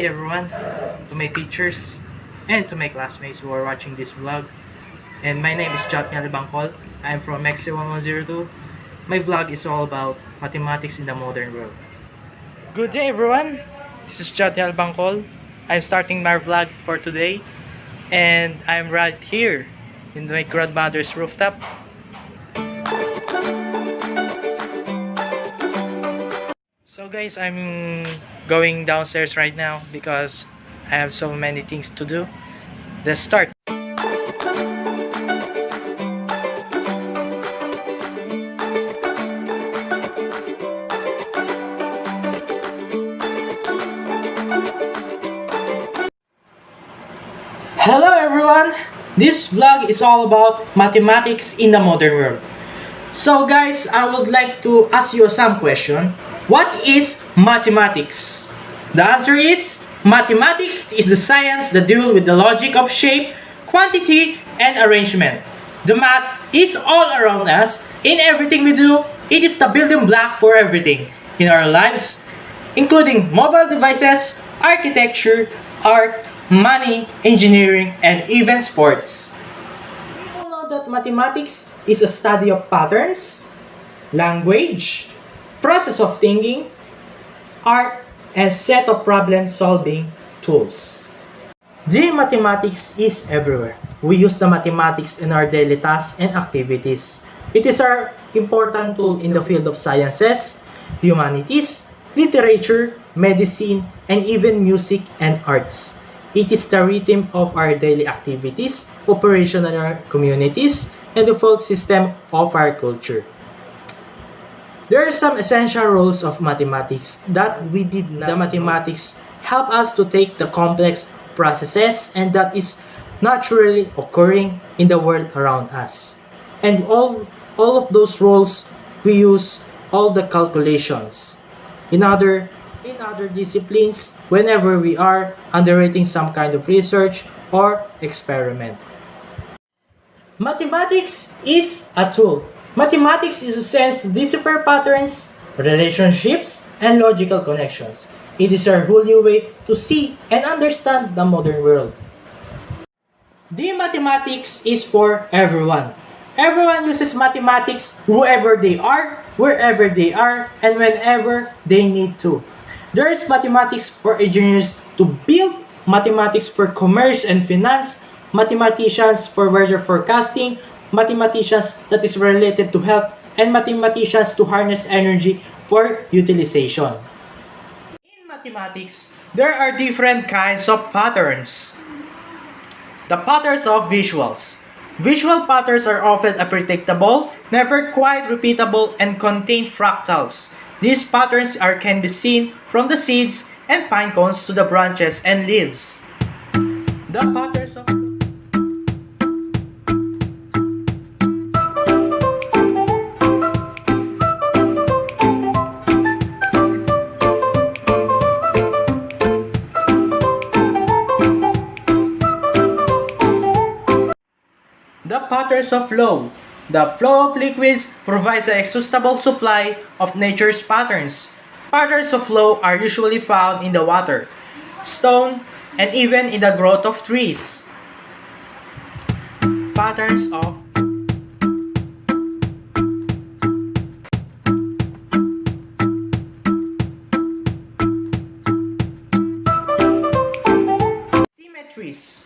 day everyone, to my teachers and to my classmates who are watching this vlog. And my name is Jotniel Bangkol. I am from Mexico 1102. My vlog is all about mathematics in the modern world. Good day everyone, this is Jotniel Bangkol. I'm starting my vlog for today and I'm right here in my grandmother's rooftop. So guys, I'm going downstairs right now because I have so many things to do. Let's start. Hello everyone! This vlog is all about mathematics in the modern world. So guys, I would like to ask you some question. What is mathematics? The answer is, mathematics is the science that deals with the logic of shape, quantity, and arrangement. The math is all around us. In everything we do, it is the building block for everything in our lives, including mobile devices, architecture, art, money, engineering, and even sports. We all know that mathematics is a study of patterns, language, process of thinking, art, and set of problem-solving tools. The mathematics is everywhere. We use the mathematics in our daily tasks and activities. It is our important tool in the field of sciences, humanities, literature, medicine, and even music and arts. It is the rhythm of our daily activities, operation in our communities, and the full system of our culture. There are some essential rules of mathematics that we did not know. The mathematics help us to take the complex processes and that is naturally occurring in the world around us. And all of those rules, we use all the calculations. In other disciplines, whenever we are undertaking some kind of research or experiment. Mathematics is a tool. Mathematics is a sense to decipher patterns, relationships, and logical connections. It is our whole new way to see and understand the modern world. The mathematics is for everyone. Everyone uses mathematics whoever they are, wherever they are, and whenever they need to. There is mathematics for engineers to build, mathematics for commerce and finance, mathematicians for weather forecasting, mathematicians that is related to health, and mathematicians to harness energy for utilization. In mathematics, there are different kinds of patterns. The patterns of visuals. Visual patterns are often unpredictable, never quite repeatable, and contain fractals. These patterns can be seen from the seeds and pine cones to the branches and leaves. The patterns of The patterns of flow. The flow of liquids provides an exhaustible supply of nature's patterns. Patterns of flow are usually found in the water, stone, and even in the growth of trees. Patterns of Symmetries.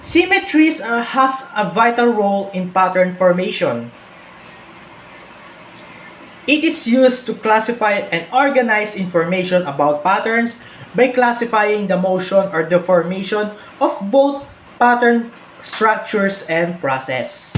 Symmetries has a vital role in pattern formation. It is used to classify and organize information about patterns by classifying the motion or the formation of both pattern structures and process.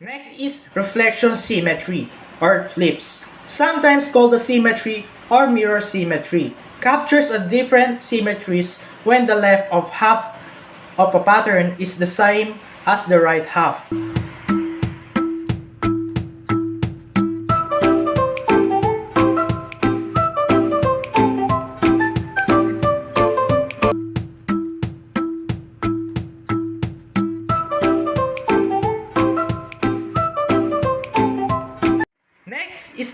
Next is reflection symmetry or flips, sometimes called the symmetry or mirror symmetry, captures a different symmetries when the left of half of a pattern is the same as the right half.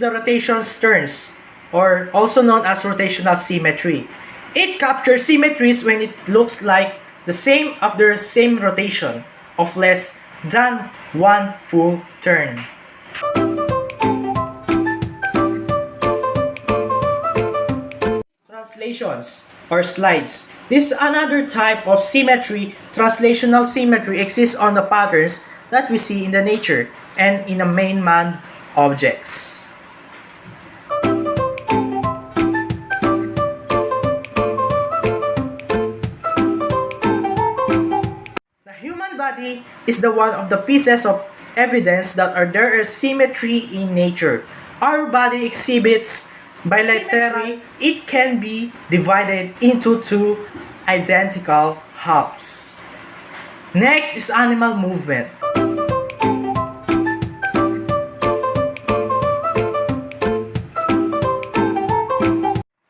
the rotation's turns, or also known as rotational symmetry. It captures symmetries when it looks like the same after the same rotation of less than one full turn. Translations or slides. This is another type of symmetry. Translational symmetry exists on the patterns that we see in the nature and in the main man objects. The human body is the one of the pieces of evidence that there is symmetry in nature. Our body exhibits bilaterally. It can be divided into two identical halves. Next is animal movement.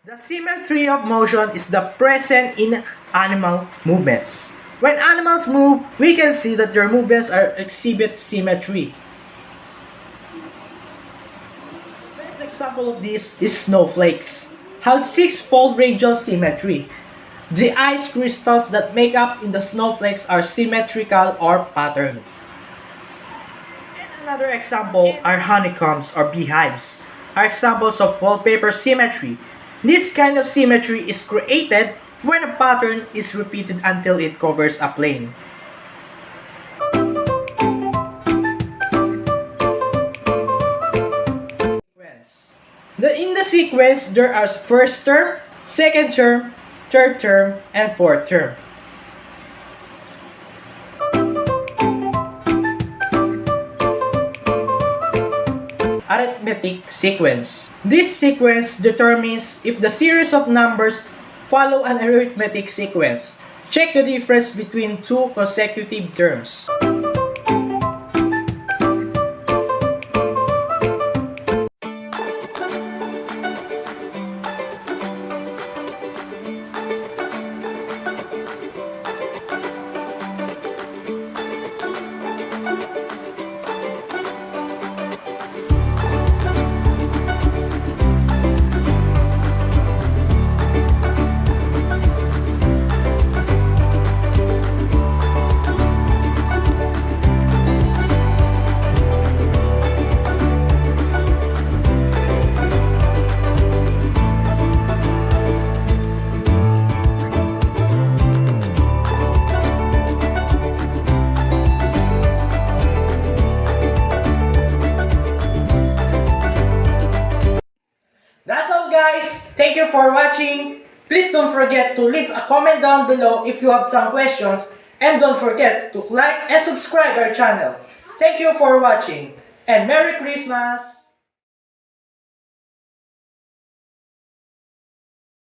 The symmetry of motion is the present in animal movements. When animals move, we can see that their movements exhibit symmetry. The best example of this is snowflakes. Have six-fold radial symmetry. The ice crystals that make up in the snowflakes are symmetrical or patterned. And another example are honeycombs or beehives, are examples of wallpaper symmetry. This kind of symmetry is created when a pattern is repeated until it covers a plane. In the sequence, there are first term, second term, third term, and fourth term. Arithmetic sequence. This sequence determines if the series of numbers follow an arithmetic sequence. Check the difference between two consecutive terms. That's all, guys. Thank you for watching. Please don't forget to leave a comment down below if you have some questions. And don't forget to like and subscribe our channel. Thank you for watching. And Merry Christmas!